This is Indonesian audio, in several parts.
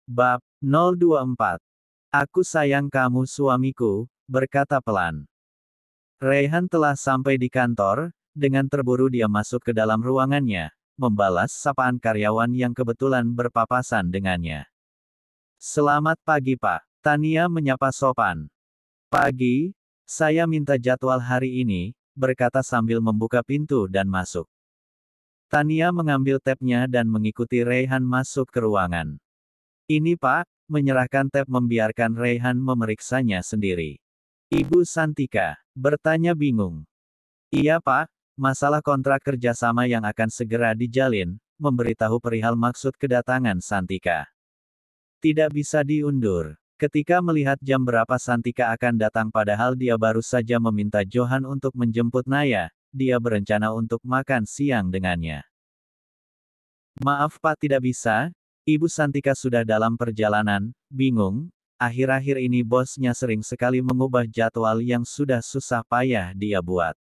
Bab 024. Aku sayang kamu suamiku, berkata pelan. Raihan telah sampai di kantor, dengan terburu dia masuk ke dalam ruangannya, membalas sapaan karyawan yang kebetulan berpapasan dengannya. Selamat pagi Pak. Tania menyapa sopan. Pagi, saya minta jadwal hari ini, berkata sambil membuka pintu dan masuk. Tania mengambil tabnya dan mengikuti Raihan masuk ke ruangan. Ini Pak, menyerahkan tab membiarkan Raihan memeriksanya sendiri. Ibu Santika, bertanya bingung. Iya Pak, masalah kontrak kerjasama yang akan segera dijalin, memberitahu perihal maksud kedatangan Santika. Tidak bisa diundur. Ketika melihat jam berapa Santika akan datang padahal dia baru saja meminta Johan untuk menjemput Naya, dia berencana untuk makan siang dengannya. Maaf Pak tidak bisa, Ibu Santika sudah dalam perjalanan, bingung, akhir-akhir ini bosnya sering sekali mengubah jadwal yang sudah susah payah dia buat.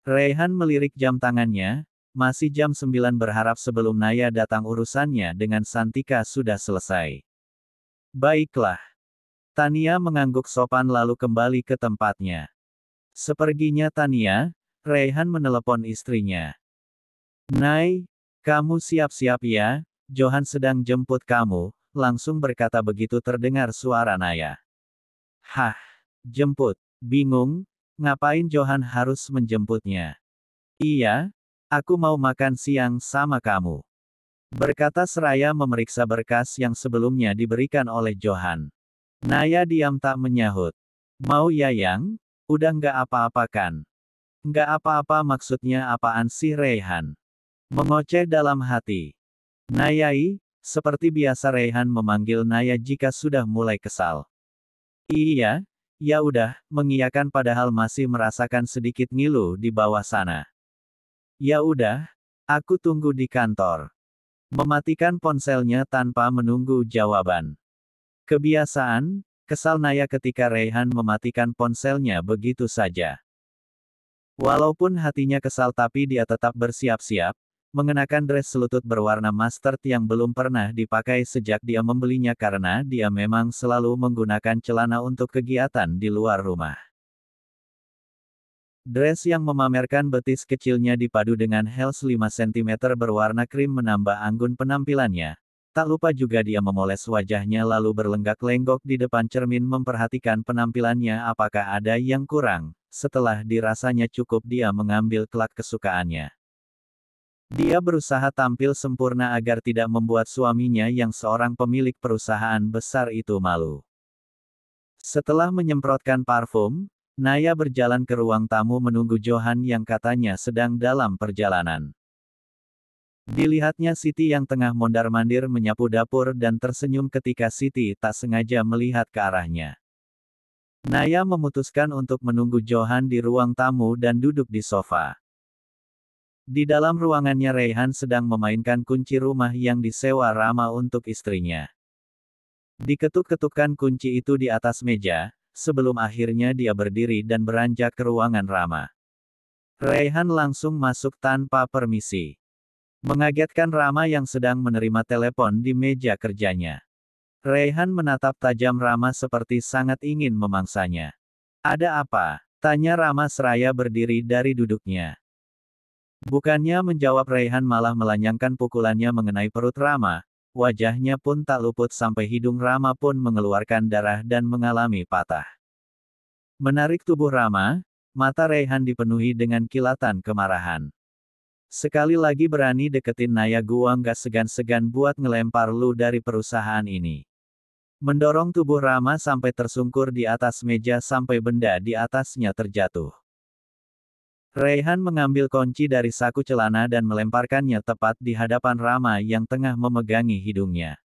Raihan melirik jam tangannya, masih jam 9 berharap sebelum Naya datang urusannya dengan Santika sudah selesai. Baiklah. Tania mengangguk sopan lalu kembali ke tempatnya. Seperginya Tania, Raihan menelepon istrinya. Nay, kamu siap-siap ya? Johan sedang jemput kamu, langsung berkata begitu terdengar suara Naya. Hah, jemput, bingung, ngapain Johan harus menjemputnya? Iya, aku mau makan siang sama kamu. Berkata seraya memeriksa berkas yang sebelumnya diberikan oleh Johan. Naya diam tak menyahut. Mau ya yang? Udah nggak apa-apa kan? Nggak apa-apa maksudnya apaan sih Raihan? Mengoceh dalam hati. Nayai, seperti biasa Raihan memanggil Naya jika sudah mulai kesal. Iya, ya udah, mengiyakan padahal masih merasakan sedikit ngilu di bawah sana. Ya udah, aku tunggu di kantor. Mematikan ponselnya tanpa menunggu jawaban. Kebiasaan, kesal Naya ketika Raihan mematikan ponselnya begitu saja. Walaupun hatinya kesal tapi dia tetap bersiap-siap, mengenakan dress selutut berwarna mustard yang belum pernah dipakai sejak dia membelinya karena dia memang selalu menggunakan celana untuk kegiatan di luar rumah. Dress yang memamerkan betis kecilnya dipadu dengan heels 5 cm berwarna krim menambah anggun penampilannya. Tak lupa juga dia memoles wajahnya lalu berlenggak-lenggok di depan cermin memperhatikan penampilannya apakah ada yang kurang. Setelah dirasanya cukup dia mengambil kelak kesukaannya. Dia berusaha tampil sempurna agar tidak membuat suaminya yang seorang pemilik perusahaan besar itu malu. Setelah menyemprotkan parfum, Naya berjalan ke ruang tamu menunggu Johan yang katanya sedang dalam perjalanan. Dilihatnya Siti yang tengah mondar-mandir menyapu dapur dan tersenyum ketika Siti tak sengaja melihat ke arahnya. Naya memutuskan untuk menunggu Johan di ruang tamu dan duduk di sofa. Di dalam ruangannya Raihan sedang memainkan kunci rumah yang disewa Rama untuk istrinya. Diketuk-ketukkan kunci itu di atas meja, sebelum akhirnya dia berdiri dan beranjak ke ruangan Rama. Raihan langsung masuk tanpa permisi. Mengagetkan Rama yang sedang menerima telepon di meja kerjanya. Raihan menatap tajam Rama seperti sangat ingin memangsanya. Ada apa? Tanya Rama seraya berdiri dari duduknya. Bukannya menjawab Raihan malah melanyangkan pukulannya mengenai perut Rama, wajahnya pun tak luput sampai hidung Rama pun mengeluarkan darah dan mengalami patah. Menarik tubuh Rama, mata Raihan dipenuhi dengan kilatan kemarahan. Sekali lagi berani deketin Naya gua nggak segan-segan buat ngelempar lu dari perusahaan ini. Mendorong tubuh Rama sampai tersungkur di atas meja sampai benda di atasnya terjatuh. Raihan mengambil kunci dari saku celana dan melemparkannya tepat di hadapan Rama yang tengah memegangi hidungnya.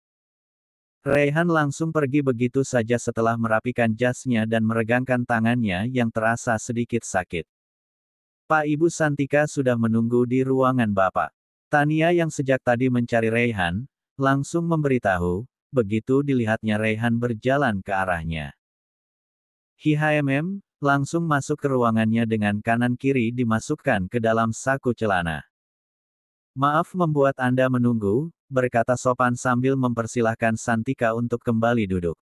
Raihan langsung pergi begitu saja setelah merapikan jasnya dan meregangkan tangannya yang terasa sedikit sakit. Pak Ibu Santika sudah menunggu di ruangan Bapak. Tania yang sejak tadi mencari Raihan, langsung memberitahu, begitu dilihatnya Raihan berjalan ke arahnya. HMM, langsung masuk ke ruangannya dengan kanan kiri dimasukkan ke dalam saku celana. Maaf membuat Anda menunggu, berkata sopan sambil mempersilahkan Santika untuk kembali duduk.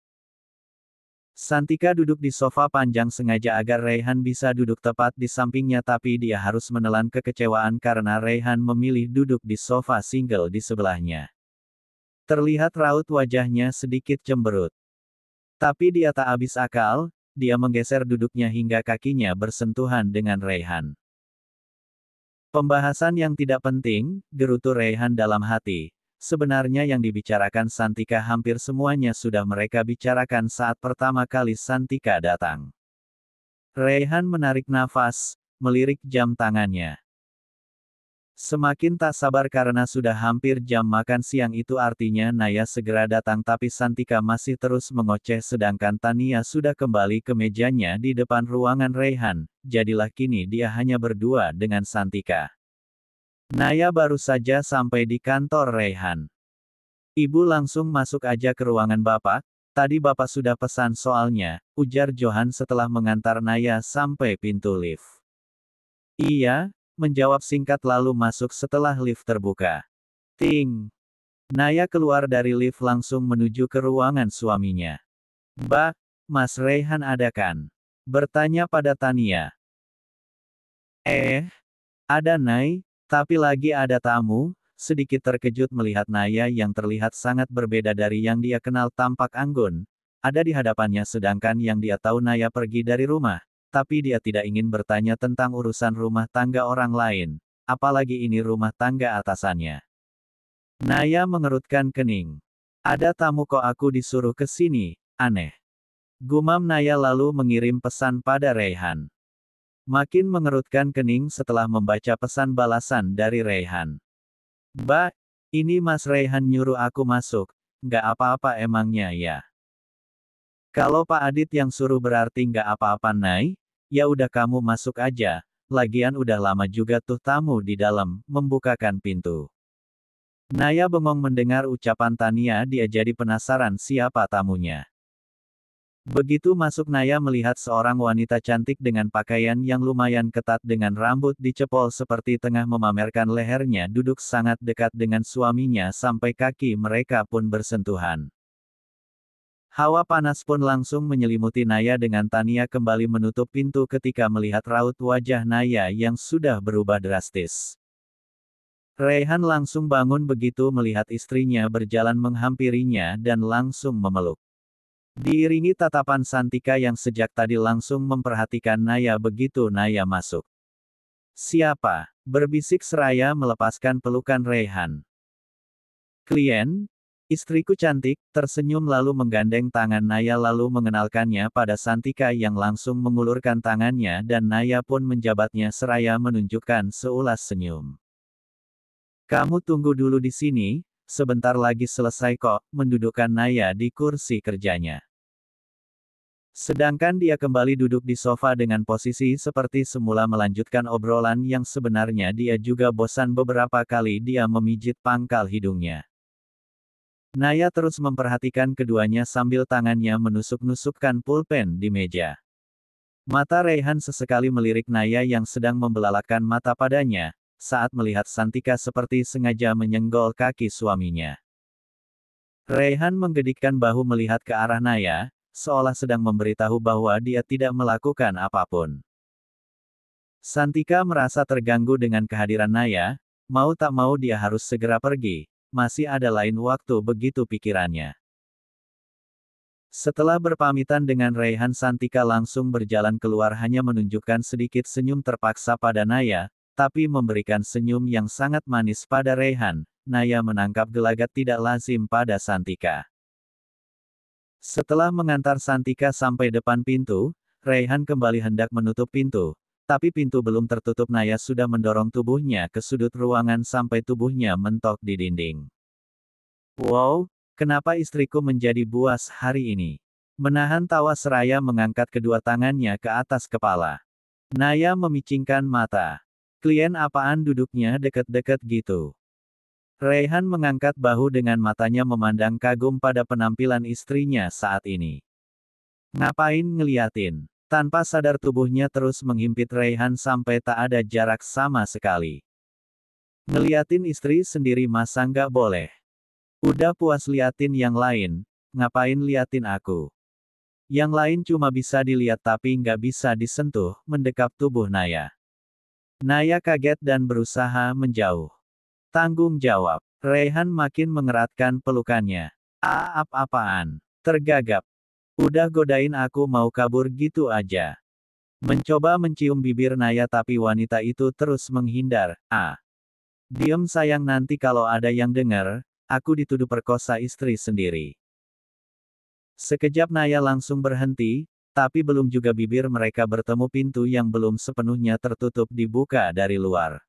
Santika duduk di sofa panjang sengaja agar Raihan bisa duduk tepat di sampingnya, tapi dia harus menelan kekecewaan karena Raihan memilih duduk di sofa single di sebelahnya. Terlihat raut wajahnya sedikit cemberut. Tapi dia tak habis akal, dia menggeser duduknya hingga kakinya bersentuhan dengan Raihan. Pembahasan yang tidak penting, gerutu Raihan dalam hati. Sebenarnya yang dibicarakan Santika hampir semuanya sudah mereka bicarakan saat pertama kali Santika datang. Raihan menarik nafas, melirik jam tangannya. Semakin tak sabar karena sudah hampir jam makan siang, itu artinya Naya segera datang, tapi Santika masih terus mengoceh sedangkan Tania sudah kembali ke mejanya di depan ruangan Raihan, jadilah kini dia hanya berdua dengan Santika. Naya baru saja sampai di kantor Raihan. Ibu langsung masuk aja ke ruangan Bapak, tadi Bapak sudah pesan soalnya, ujar Johan setelah mengantar Naya sampai pintu lift. Iya, menjawab singkat lalu masuk setelah lift terbuka. Ting! Naya keluar dari lift langsung menuju ke ruangan suaminya. Bah, Mas Raihan ada kan? Bertanya pada Tania. Ada Nay. Tapi lagi ada tamu, sedikit terkejut melihat Naya yang terlihat sangat berbeda dari yang dia kenal, tampak anggun, ada di hadapannya sedangkan yang dia tahu Naya pergi dari rumah, tapi dia tidak ingin bertanya tentang urusan rumah tangga orang lain, apalagi ini rumah tangga atasannya. Naya mengerutkan kening. Ada tamu kok aku disuruh ke sini, aneh. Gumam Naya lalu mengirim pesan pada Raihan. Makin mengerutkan kening setelah membaca pesan balasan dari Raihan. Bah, ini Mas Raihan nyuruh aku masuk, nggak apa-apa emangnya ya. Kalau Pak Adit yang suruh berarti nggak apa-apa Nay, ya udah kamu masuk aja, lagian udah lama juga tuh tamu di dalam, membukakan pintu. Naya bengong mendengar ucapan Tania, dia jadi penasaran siapa tamunya. Begitu masuk Naya melihat seorang wanita cantik dengan pakaian yang lumayan ketat dengan rambut dicepol seperti tengah memamerkan lehernya, duduk sangat dekat dengan suaminya sampai kaki mereka pun bersentuhan. Hawa panas pun langsung menyelimuti Naya dengan Tania kembali menutup pintu ketika melihat raut wajah Naya yang sudah berubah drastis. Raihan langsung bangun begitu melihat istrinya berjalan menghampirinya dan langsung memeluk. Diiringi tatapan Santika yang sejak tadi langsung memperhatikan Naya begitu Naya masuk. Siapa? Berbisik seraya melepaskan pelukan Raihan. Klien? Istriku cantik, tersenyum lalu menggandeng tangan Naya lalu mengenalkannya pada Santika yang langsung mengulurkan tangannya dan Naya pun menjabatnya seraya menunjukkan seulas senyum. Kamu tunggu dulu di sini, sebentar lagi selesai kok, mendudukkan Naya di kursi kerjanya. Sedangkan dia kembali duduk di sofa dengan posisi seperti semula melanjutkan obrolan yang sebenarnya dia juga bosan. Beberapa kali dia memijit pangkal hidungnya. Naya terus memperhatikan keduanya sambil tangannya menusuk-nusukkan pulpen di meja. Mata Raihan sesekali melirik Naya yang sedang membelalakkan mata padanya, saat melihat Santika seperti sengaja menyenggol kaki suaminya. Raihan menggedikkan bahu melihat ke arah Naya, seolah sedang memberitahu bahwa dia tidak melakukan apapun. Santika merasa terganggu dengan kehadiran Naya, mau tak mau dia harus segera pergi, masih ada lain waktu begitu pikirannya. Setelah berpamitan dengan Raihan, Santika langsung berjalan keluar hanya menunjukkan sedikit senyum terpaksa pada Naya, tapi memberikan senyum yang sangat manis pada Raihan. Naya menangkap gelagat tidak lazim pada Santika. Setelah mengantar Santika sampai depan pintu, Raihan kembali hendak menutup pintu. Tapi pintu belum tertutup Naya sudah mendorong tubuhnya ke sudut ruangan sampai tubuhnya mentok di dinding. Wow, kenapa istriku menjadi buas hari ini? Menahan tawa seraya mengangkat kedua tangannya ke atas kepala. Naya memicingkan mata. Klien apaan duduknya deket-deket gitu? Raihan mengangkat bahu dengan matanya memandang kagum pada penampilan istrinya saat ini. Ngapain ngeliatin? Tanpa sadar tubuhnya terus menghimpit Raihan sampai tak ada jarak sama sekali. Ngeliatin istri sendiri masa nggak boleh? Udah puas liatin yang lain, ngapain liatin aku? Yang lain cuma bisa dilihat tapi nggak bisa disentuh, mendekap tubuh Naya. Naya kaget dan berusaha menjauh. Tanggung jawab. Raihan makin mengeratkan pelukannya. Apa-apaan? Tergagap. Udah godain aku mau kabur gitu aja. Mencoba mencium bibir Naya tapi wanita itu terus menghindar. Diem sayang, nanti kalau ada yang dengar, aku dituduh perkosa istri sendiri. Sekejap Naya langsung berhenti, tapi belum juga bibir mereka bertemu pintu yang belum sepenuhnya tertutup dibuka dari luar.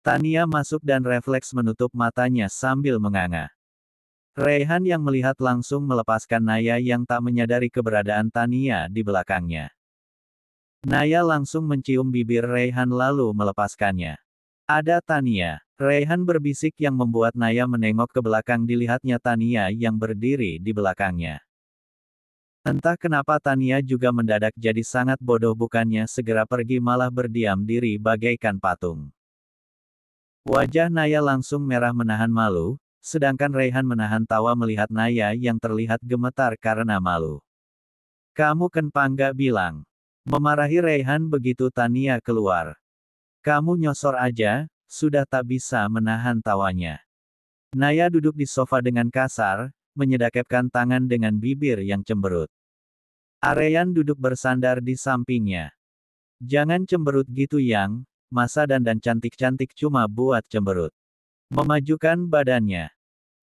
Tania masuk dan refleks menutup matanya sambil menganga. Raihan yang melihat langsung melepaskan Naya yang tak menyadari keberadaan Tania di belakangnya. Naya langsung mencium bibir Raihan lalu melepaskannya. Ada Tania. Raihan berbisik yang membuat Naya menengok ke belakang, dilihatnya Tania yang berdiri di belakangnya. Entah kenapa Tania juga mendadak jadi sangat bodoh, bukannya segera pergi malah berdiam diri bagaikan patung. Wajah Naya langsung merah menahan malu, sedangkan Raihan menahan tawa melihat Naya yang terlihat gemetar karena malu. Kamu kenapa nggak bilang? Memarahi Raihan begitu Tania keluar. Kamu nyosor aja, sudah tak bisa menahan tawanya. Naya duduk di sofa dengan kasar, menyedakepkan tangan dengan bibir yang cemberut. Areyan duduk bersandar di sampingnya. Jangan cemberut gitu Yang. Masa dandan cantik-cantik cuma buat cemberut. Memajukan badannya.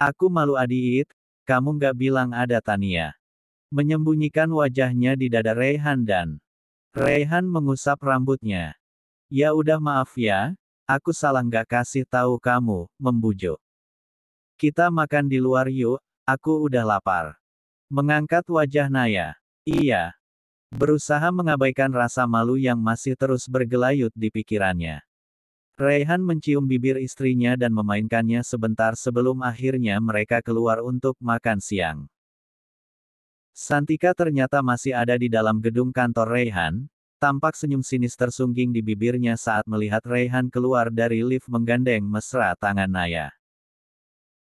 Aku malu Adit, kamu nggak bilang ada Tania. Menyembunyikan wajahnya di dada Raihan dan Raihan mengusap rambutnya. Ya udah maaf ya, aku salah nggak kasih tahu kamu, membujuk. Kita makan di luar yuk, aku udah lapar. Mengangkat wajah Naya. Iya. Berusaha mengabaikan rasa malu yang masih terus bergelayut di pikirannya. Raihan mencium bibir istrinya dan memainkannya sebentar sebelum akhirnya mereka keluar untuk makan siang. Santika ternyata masih ada di dalam gedung kantor Raihan, tampak senyum sinis tersungging di bibirnya saat melihat Raihan keluar dari lift menggandeng mesra tangan Naya.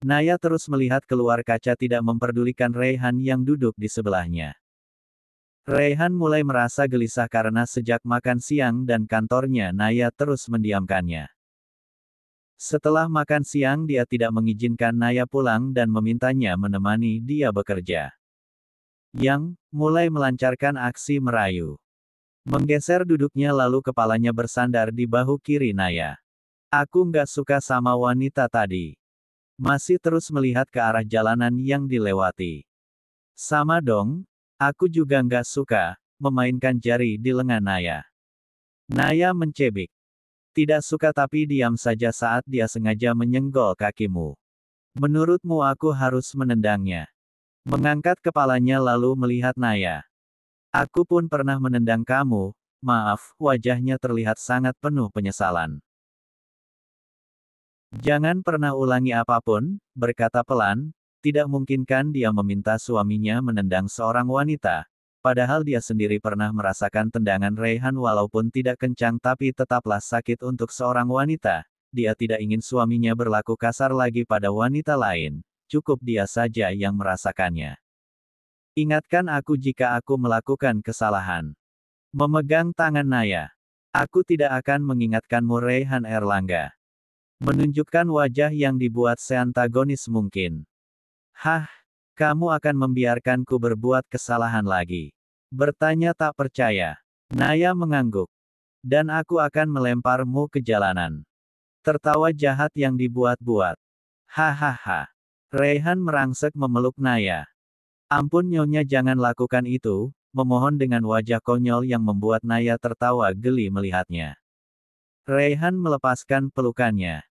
Naya terus melihat keluar kaca, tidak memperdulikan Raihan yang duduk di sebelahnya. Raihan mulai merasa gelisah karena sejak makan siang dan kantornya Naya terus mendiamkannya. Setelah makan siang dia tidak mengizinkan Naya pulang dan memintanya menemani dia bekerja. Yang mulai melancarkan aksi merayu. Menggeser duduknya lalu kepalanya bersandar di bahu kiri Naya. Aku nggak suka sama wanita tadi. Masih terus melihat ke arah jalanan yang dilewati. Sama dong. Aku juga nggak suka, memainkan jari di lengan Naya. Naya mencebik. Tidak suka tapi diam saja saat dia sengaja menyenggol kakimu. Menurutmu aku harus menendangnya? Mengangkat kepalanya lalu melihat Naya. Aku pun pernah menendang kamu, maaf, wajahnya terlihat sangat penuh penyesalan. Jangan pernah ulangi apapun, berkata pelan. Tidak mungkin kan dia meminta suaminya menendang seorang wanita, padahal dia sendiri pernah merasakan tendangan Raihan walaupun tidak kencang tapi tetaplah sakit untuk seorang wanita. Dia tidak ingin suaminya berlaku kasar lagi pada wanita lain, cukup dia saja yang merasakannya. Ingatkan aku jika aku melakukan kesalahan. Memegang tangan Naya. Aku tidak akan mengingatkanmu Raihan Erlangga. Menunjukkan wajah yang dibuat seantagonis mungkin. Hah, kamu akan membiarkanku berbuat kesalahan lagi? Bertanya tak percaya. Naya mengangguk. Dan aku akan melemparmu ke jalanan. Tertawa jahat yang dibuat-buat. Hahaha. Raihan merangsek memeluk Naya. Ampun Nyonya, jangan lakukan itu, memohon dengan wajah konyol yang membuat Naya tertawa geli melihatnya. Raihan melepaskan pelukannya.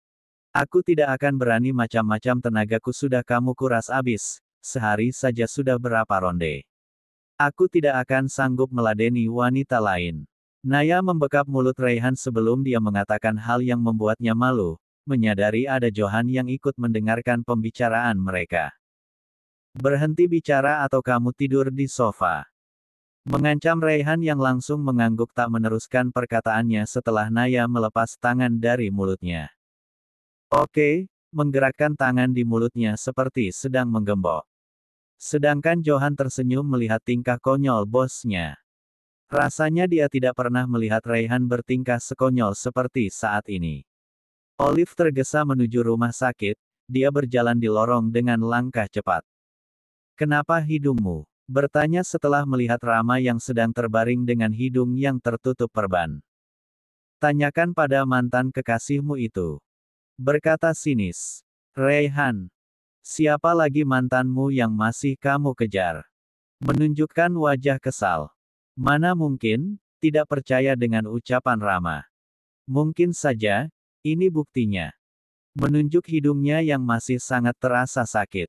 Aku tidak akan berani macam-macam, tenagaku sudah kamu kuras abis, sehari saja sudah berapa ronde. Aku tidak akan sanggup meladeni wanita lain. Naya membekap mulut Raihan sebelum dia mengatakan hal yang membuatnya malu, menyadari ada Johan yang ikut mendengarkan pembicaraan mereka. Berhenti bicara atau kamu tidur di sofa. Mengancam Raihan yang langsung mengangguk tak meneruskan perkataannya setelah Naya melepas tangan dari mulutnya. Oke, menggerakkan tangan di mulutnya seperti sedang menggembok. Sedangkan Johan tersenyum melihat tingkah konyol bosnya. Rasanya dia tidak pernah melihat Raihan bertingkah sekonyol seperti saat ini. Olive tergesa menuju rumah sakit, dia berjalan di lorong dengan langkah cepat. "Kenapa hidungmu?" bertanya setelah melihat Rama yang sedang terbaring dengan hidung yang tertutup perban. "Tanyakan pada mantan kekasihmu itu," berkata sinis. "Raihan, siapa lagi mantanmu yang masih kamu kejar?" Menunjukkan wajah kesal. "Mana mungkin," tidak percaya dengan ucapan Rama. "Mungkin saja, ini buktinya." Menunjuk hidungnya yang masih sangat terasa sakit.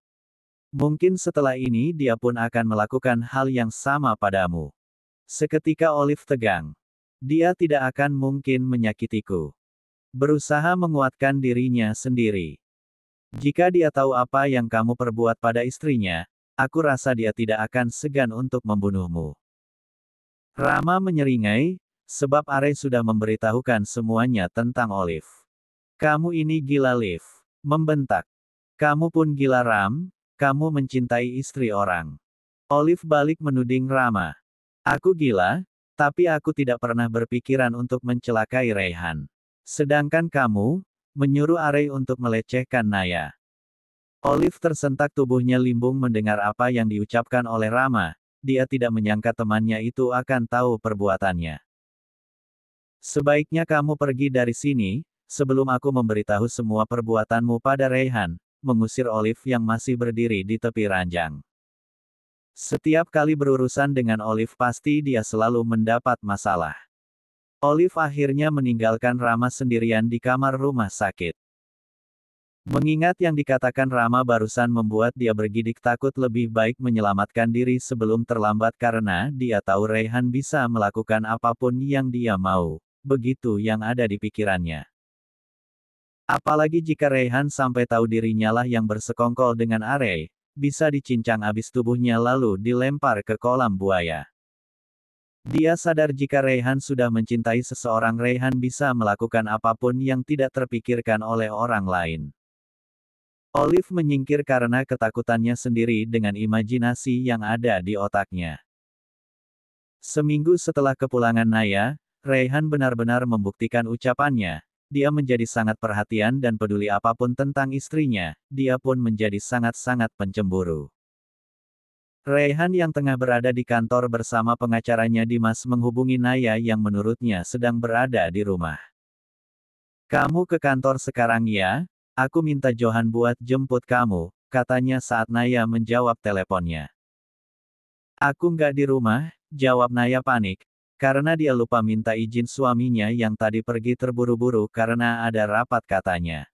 "Mungkin setelah ini dia pun akan melakukan hal yang sama padamu." Seketika Olive tegang. "Dia tidak akan mungkin menyakitiku." Berusaha menguatkan dirinya sendiri. "Jika dia tahu apa yang kamu perbuat pada istrinya, aku rasa dia tidak akan segan untuk membunuhmu." Rama menyeringai, sebab Are sudah memberitahukan semuanya tentang Olive. "Kamu ini gila, Liv," membentak. "Kamu pun gila, Ram, kamu mencintai istri orang." Olive balik menuding Rama. "Aku gila, tapi aku tidak pernah berpikiran untuk mencelakai Raihan. Sedangkan kamu, menyuruh Are untuk melecehkan Naya." Olive tersentak, tubuhnya limbung mendengar apa yang diucapkan oleh Rama. Dia tidak menyangka temannya itu akan tahu perbuatannya. "Sebaiknya kamu pergi dari sini, sebelum aku memberitahu semua perbuatanmu pada Raihan," mengusir Olive yang masih berdiri di tepi ranjang. Setiap kali berurusan dengan Olive pasti dia selalu mendapat masalah. Olive akhirnya meninggalkan Rama sendirian di kamar rumah sakit. Mengingat yang dikatakan Rama barusan membuat dia bergidik, takut lebih baik menyelamatkan diri sebelum terlambat karena dia tahu Raihan bisa melakukan apapun yang dia mau. Begitu yang ada di pikirannya. Apalagi jika Raihan sampai tahu dirinya lah yang bersekongkol dengan Are, bisa dicincang abis tubuhnya lalu dilempar ke kolam buaya. Dia sadar jika Raihan sudah mencintai seseorang, Raihan bisa melakukan apapun yang tidak terpikirkan oleh orang lain. Olive menyingkir karena ketakutannya sendiri dengan imajinasi yang ada di otaknya. Seminggu setelah kepulangan Naya, Raihan benar-benar membuktikan ucapannya. Dia menjadi sangat perhatian dan peduli apapun tentang istrinya, dia pun menjadi sangat-sangat pencemburu. Raihan yang tengah berada di kantor bersama pengacaranya Dimas menghubungi Naya yang menurutnya sedang berada di rumah. "Kamu ke kantor sekarang ya? Aku minta Johan buat jemput kamu," katanya saat Naya menjawab teleponnya. "Aku nggak di rumah," jawab Naya panik, karena dia lupa minta izin suaminya yang tadi pergi terburu-buru karena ada rapat katanya.